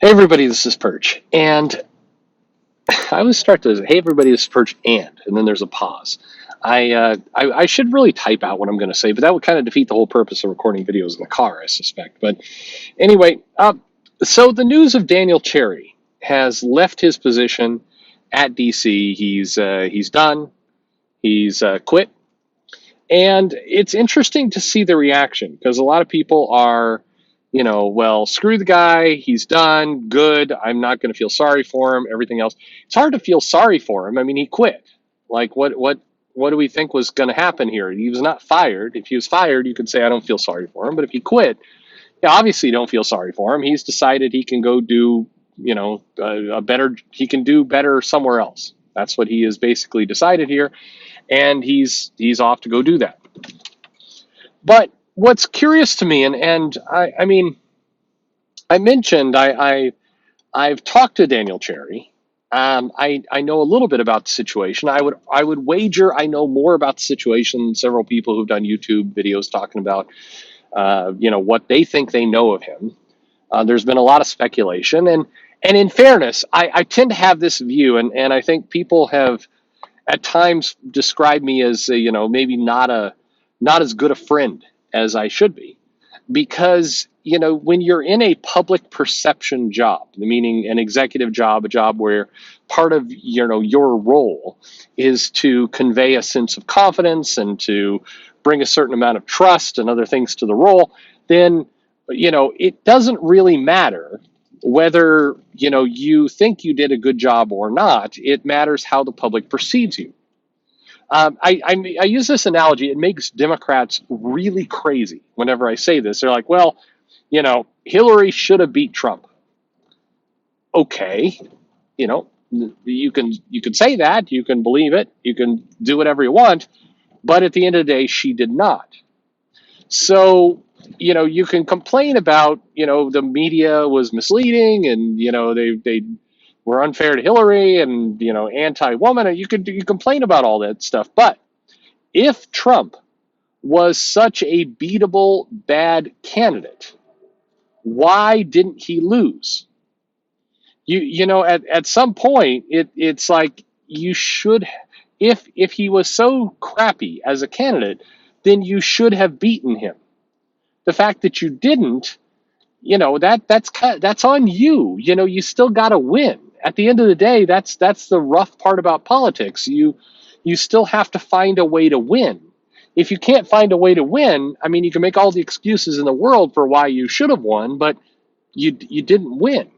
Hey everybody, this is Perch, and I always start to hey everybody, this is Perch, and then there's a pause. I should really type out what I'm going to say, but that would kind of defeat the whole purpose of recording videos in the car, I suspect. But anyway, so the news of Daniel Cherry has left his position at DC. He's done. He's quit, and it's interesting to see the reaction because a lot of people are, well, screw the guy. He's done. Good. I'm not going to feel sorry for him. Everything else. It's hard to feel sorry for him. I mean, he quit. Like, what do we think was going to happen here? He was not fired. If he was fired, you could say, I don't feel sorry for him. But if he quit, yeah, obviously you don't feel sorry for him. He's decided he can go do, he can do better somewhere else. That's what he has basically decided here. And he's off to go do that. But what's curious to me, and I mean, I mentioned I've talked to Daniel Cherry. I know a little bit about the situation. I would wager I know more about the situation than several people who've done YouTube videos talking about what they think they know of him. There's been a lot of speculation, and in fairness, I tend to have this view, and I think people have at times described me as maybe not as good a friend as I should be, because when you're in a public perception job, meaning an executive job, a job where part of your role is to convey a sense of confidence and to bring a certain amount of trust and other things to the role, then it doesn't really matter whether you think you did a good job or not. It matters how the public perceives you. I use this analogy. It makes Democrats really crazy whenever I say this. They're like, well, Hillary should have beat Trump. Okay, you know, you can say that, you can believe it, you can do whatever you want, but at the end of the day, she did not. So, you can complain about, the media was misleading and, they were unfair to Hillary and, anti-woman. You complain about all that stuff. But if Trump was such a beatable bad candidate, why didn't he lose? At some point it's like you should, if he was so crappy as a candidate, then you should have beaten him. The fact that you didn't, that's on you. You still got to win. At the end of the day, that's the rough part about politics. You still have to find a way to win. If you can't find a way to win, I mean, you can make all the excuses in the world for why you should have won, but you didn't win.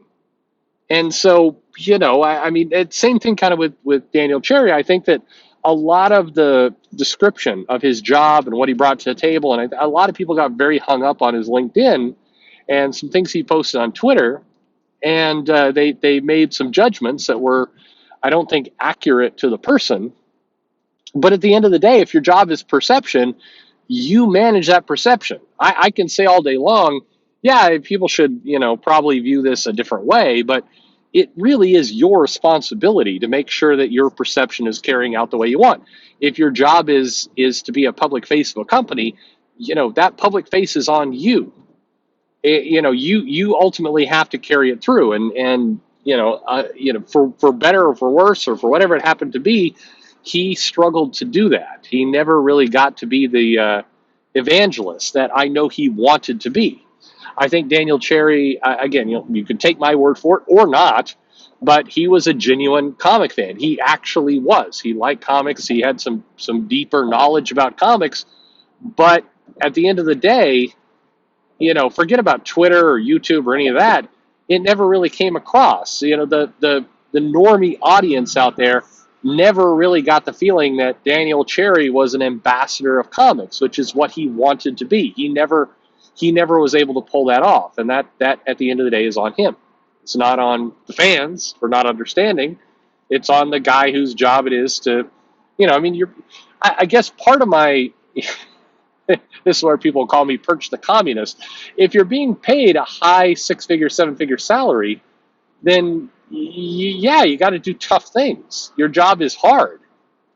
And so, I mean, it's same thing kind of with Daniel Cherry. I think that a lot of the description of his job and what he brought to the table, and a lot of people got very hung up on his LinkedIn and some things he posted on Twitter, and they made some judgments that were, I don't think, accurate to the person. But at the end of the day, if your job is perception, you manage that perception. I can say all day long, yeah, people should, probably view this a different way, but it really is your responsibility to make sure that your perception is carrying out the way you want. If your job is to be a public face of a company, that public face is on you. You ultimately have to carry it through, and for better or for worse or for whatever it happened to be, he struggled to do that. He never really got to be the evangelist that I know he wanted to be. I think Daniel Cherry, again, you can take my word for it or not, but he was a genuine comic fan. He actually was. He liked comics. He had some deeper knowledge about comics. But at the end of the day, forget about Twitter or YouTube or any of that. It never really came across. The normie audience out there never really got the feeling that Daniel Cherry was an ambassador of comics, which is what he wanted to be. He never was able to pull that off, and that at the end of the day is on him. It's not on the fans for not understanding. It's on the guy whose job it is to, I mean, I guess part of my this is where people call me Perch the Communist. If you're being paid a high 6-figure, 7-figure salary, then you got to do tough things. Your job is hard.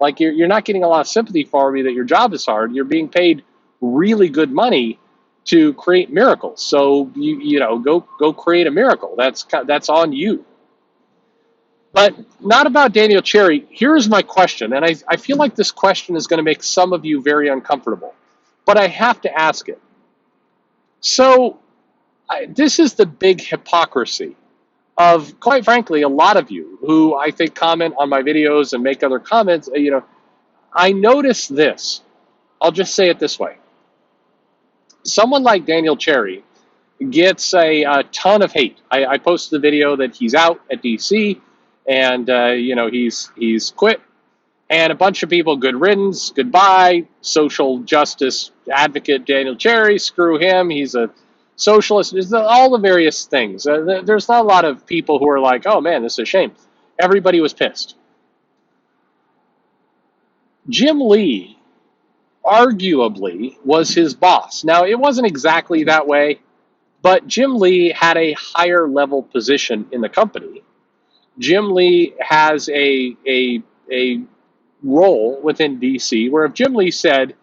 Like you're not getting a lot of sympathy for me that your job is hard. You're being paid really good money to create miracles. So go create a miracle. That's on you. But not about Daniel Cherry. Here's my question, and I feel like this question is going to make some of you very uncomfortable, but I have to ask it. So this is the big hypocrisy of, quite frankly, a lot of you who I think comment on my videos and make other comments. I notice this. I'll just say it this way. Someone like Daniel Cherry gets a ton of hate. I posted the video that he's out at DC, and he's quit, and a bunch of people, good riddance, goodbye, social justice advocate Daniel Cherry, screw him, he's a socialist. All the various things. There's not a lot of people who are like, oh man, this is a shame. Everybody was pissed. Jim Lee arguably was his boss. Now, it wasn't exactly that way, but Jim Lee had a higher level position in the company. Jim Lee has a role within DC where if Jim Lee said,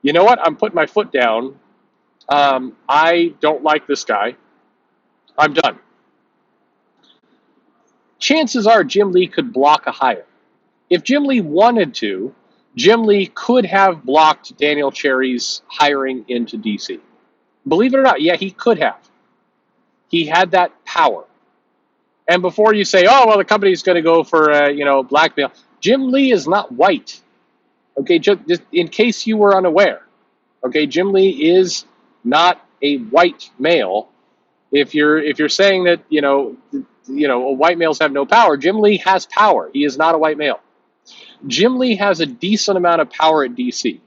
you know what, I'm putting my foot down, I don't like this guy, I'm done. Chances are Jim Lee could block a hire. If Jim Lee wanted to, Jim Lee could have blocked Daniel Cherry's hiring into DC. Believe it or not, yeah, he could have. He had that power. And before you say, oh, well, the company's going to go for, blackmail, Jim Lee is not white. Okay, just in case you were unaware. Okay, Jim Lee is not a white male. If you're saying that, white males have no power, Jim Lee has power. He is not a white male. Jim Lee has a decent amount of power at DC.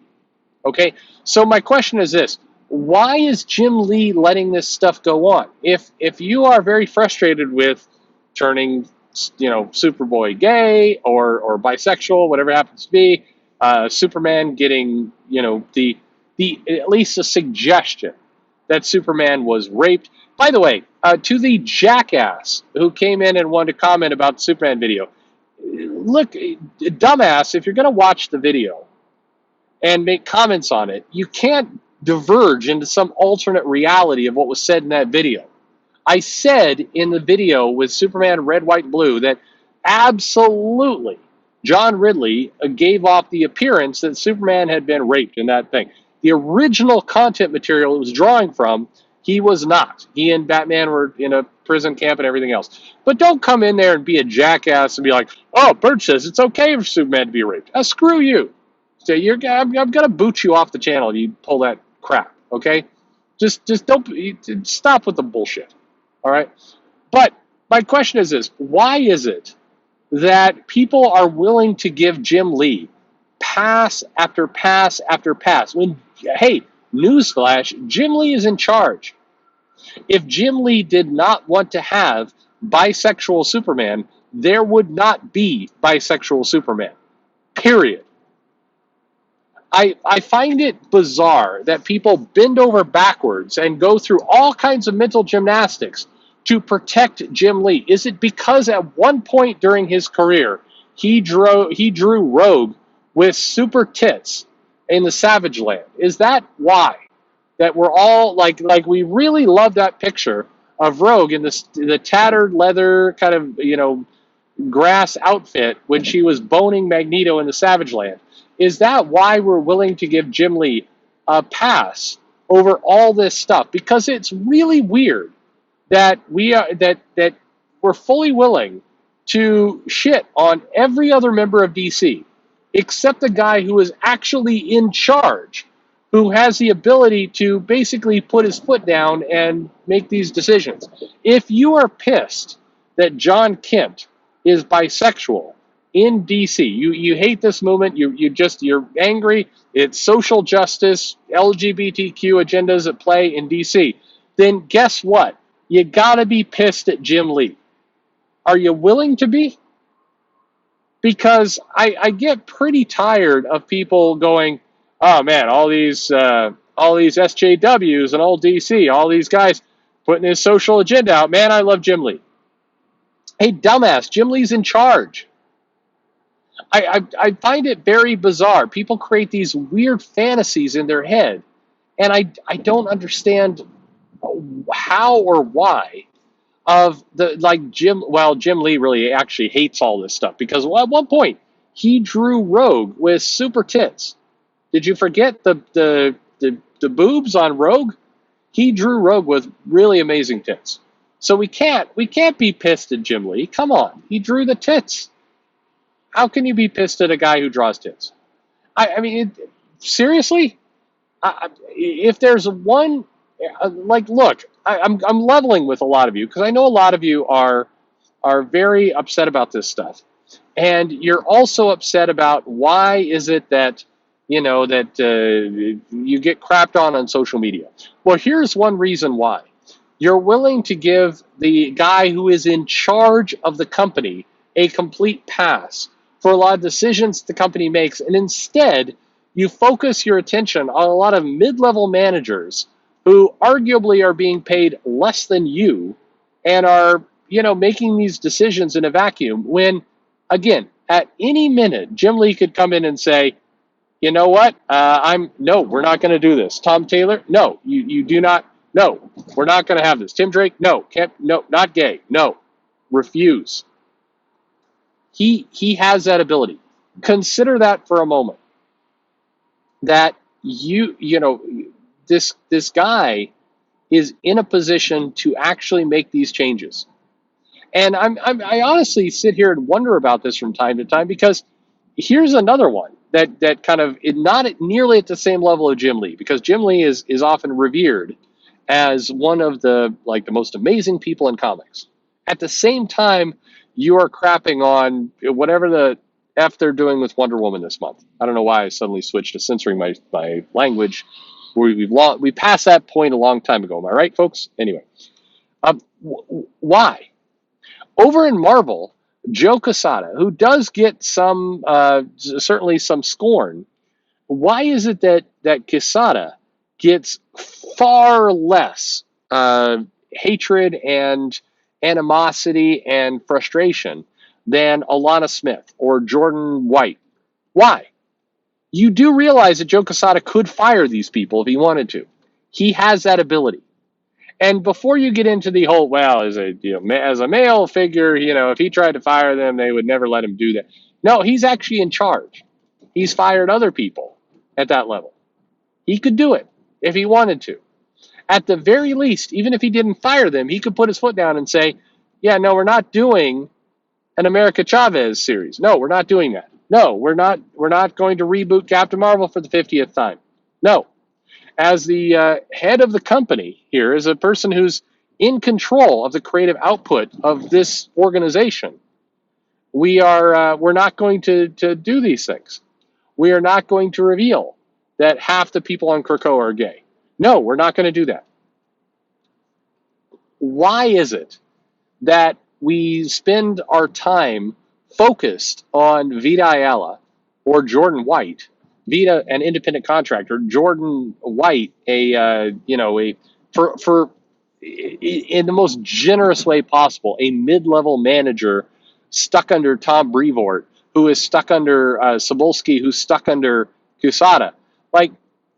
Okay, so my question is this. Why is Jim Lee letting this stuff go on? If you are very frustrated with turning, Superboy gay or bisexual, whatever it happens to be, Superman getting, the at least a suggestion that Superman was raped. By the way, to the jackass who came in and wanted to comment about the Superman video, look, dumbass, if you're going to watch the video and make comments on it, you can't diverge into some alternate reality of what was said in that video. I said in the video with Superman Red, White, Blue that absolutely John Ridley gave off the appearance that Superman had been raped in that thing. The original content material it was drawing from, he was not. He and Batman were in a prison camp and everything else. But don't come in there and be a jackass and be like, oh, Perch says it's okay for Superman to be raped. Screw you. So I'm going to boot you off the channel if you pull that crap, okay? Just don't stop with the bullshit, all right? But my question is this. Why is it that people are willing to give Jim Lee pass after pass after pass when, hey, newsflash, Jim Lee is in charge. If Jim Lee did not want to have bisexual Superman, there would not be bisexual Superman. Period. I find it bizarre that people bend over backwards and go through all kinds of mental gymnastics to protect Jim Lee. Is it because at one point during his career he drew Rogue with super tits in the Savage Land? Is that why? That we're all like we really love that picture of Rogue in the tattered leather kind of grass outfit when she was boning Magneto in the Savage Land. Is that why we're willing to give Jim Lee a pass over all this stuff? Because it's really weird that that we're fully willing to shit on every other member of DC except the guy who is actually in charge, who has the ability to basically put his foot down and make these decisions. If you are pissed that John Kent is bisexual in DC, you hate this movement, you're angry, it's social justice, LGBTQ agendas at play in DC, then guess what? You gotta be pissed at Jim Lee. Are you willing to be? Because I get pretty tired of people going, oh man, all these SJWs and old DC, all these guys putting his social agenda out. Man, I love Jim Lee. Hey, dumbass, Jim Lee's in charge. I find it very bizarre. People create these weird fantasies in their head, And I don't understand how or why of the like Jim Lee really actually hates all this stuff because at one point he drew Rogue with super tits. Did you forget the boobs on Rogue? He drew Rogue with really amazing tits. So we can't be pissed at Jim Lee. Come on, he drew the tits. How can you be pissed at a guy who draws tits? I mean, seriously, if there's one, look, I'm leveling with a lot of you because I know a lot of you are very upset about this stuff, and you're also upset about why is it that you get crapped on social media. Well, here's one reason why. You're willing to give the guy who is in charge of the company a complete pass for a lot of decisions the company makes, and instead you focus your attention on a lot of mid-level managers who arguably are being paid less than you and are making these decisions in a vacuum when, again, at any minute Jim Lee could come in and say, you know what, no, we're not going to do this. Tom Taylor, no, you do not. No, we're not going to have this. Tim Drake, no, no, not gay. No, refuse. He has that ability. Consider that for a moment. That this guy is in a position to actually make these changes. And I honestly sit here and wonder about this from time to time because here's another one that kind of not nearly at the same level of Jim Lee, because Jim Lee is often revered as one of the most amazing people in comics. At the same time, you are crapping on whatever the F they're doing with Wonder Woman this month. I don't know why I suddenly switched to censoring my language. We passed that point a long time ago. Am I right, folks? Anyway, why? Over in Marvel, Joe Quesada, who does get certainly some scorn, why is it that Quesada gets far less hatred and animosity and frustration than Alana Smith or Jordan White? Why? You do realize that Joe Quesada could fire these people if he wanted to. He has that ability. And before you get into the whole, well, as a male figure, if he tried to fire them, they would never let him do that. No, he's actually in charge. He's fired other people at that level. He could do it if he wanted to. At the very least, even if he didn't fire them, he could put his foot down and say, yeah, no, we're not doing an America Chavez series. No, we're not doing that. No, we're not going to reboot Captain Marvel for the 50th time. No. As the head of the company here, as a person who's in control of the creative output of this organization, we're not going to do these things. We are not going to reveal that half the people on Krakoa are gay. No, we're not going to do that. Why is it that we spend our time focused on Vita Ayala or Jordan White? Vita, an independent contractor; Jordan White, in the most generous way possible, a mid-level manager stuck under Tom Brevoort, who is stuck under Cebulski, who's stuck under Quesada.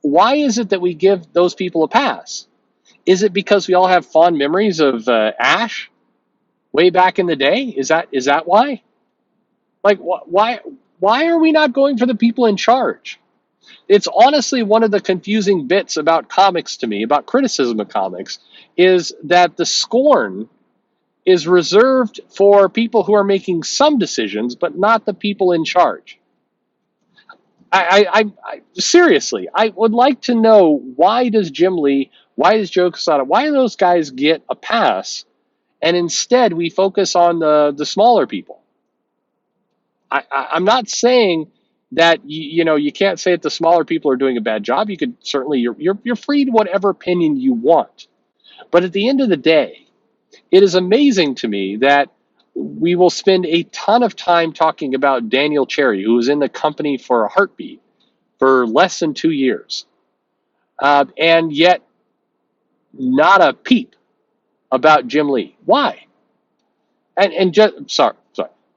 Why is it that we give those people a pass? Is it because we all have fond memories of Ash way back in the day? Is that why? Why are we not going for the people in charge? It's honestly one of the confusing bits about comics to me, about criticism of comics, is that the scorn is reserved for people who are making some decisions, but not the people in charge. I seriously, I would like to know, why does Jim Lee, why does Joe Quesada, why do those guys get a pass, and instead we focus on the smaller people? I'm not saying that you can't say that the smaller people are doing a bad job. You could certainly, you're free to whatever opinion you want, but at the end of the day, it is amazing to me that we will spend a ton of time talking about Daniel Cherry, who was in the company for a heartbeat for less than 2 years, and yet not a peep about Jim Lee. Why? And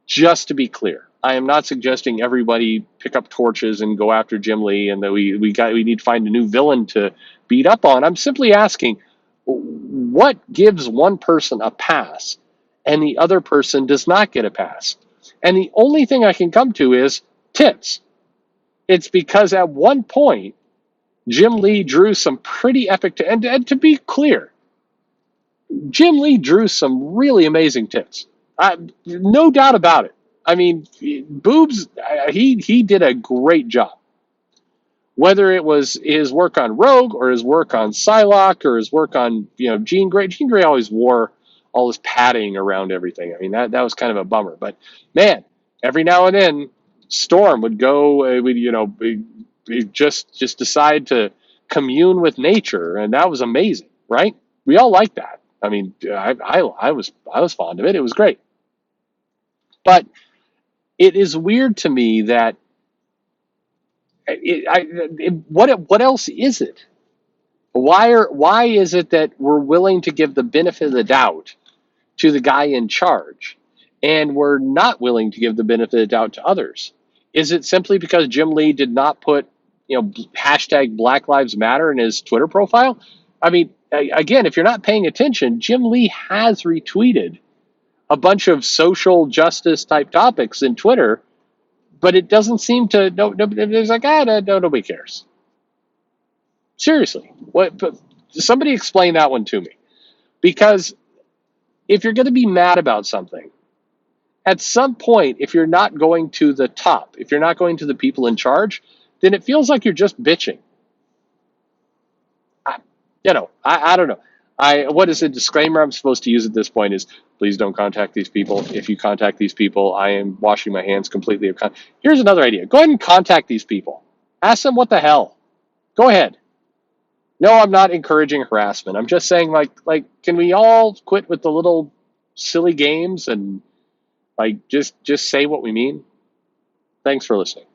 just to be clear, I am not suggesting everybody pick up torches and go after Jim Lee, and that we need to find a new villain to beat up on. I'm simply asking, what gives one person a pass and the other person does not get a pass? And the only thing I can come to is tits. It's because at one point, Jim Lee drew some pretty epic, and to be clear, Jim Lee drew some really amazing tits. No doubt about it. I mean, boobs. He did a great job. Whether it was his work on Rogue or his work on Psylocke or his work on Jean Grey. Jean Grey always wore all this padding around everything. I mean that was kind of a bummer. But man, every now and then Storm would go. Just decide to commune with nature, and that was amazing, right? We all like that. I mean, I was fond of it. It was great. But it is weird to me that what else is it? Why is it that we're willing to give the benefit of the doubt to the guy in charge, and we're not willing to give the benefit of the doubt to others? Is it simply because Jim Lee did not put hashtag Black Lives Matter in his Twitter profile? I mean, again, if you're not paying attention, Jim Lee has retweeted a bunch of social justice type topics in Twitter, but it doesn't seem to. No, it's like nobody cares. Seriously, what? But somebody explain that one to me, because if you're going to be mad about something, at some point, if you're not going to the top, if you're not going to the people in charge, then it feels like you're just bitching. I don't know. What is the disclaimer I'm supposed to use at this point is, please don't contact these people. If you contact these people, I am washing my hands completely. Here's another idea. Go ahead and contact these people. Ask them what the hell. Go ahead. No, I'm not encouraging harassment. I'm just saying, can we all quit with the little silly games and just say what we mean? Thanks for listening.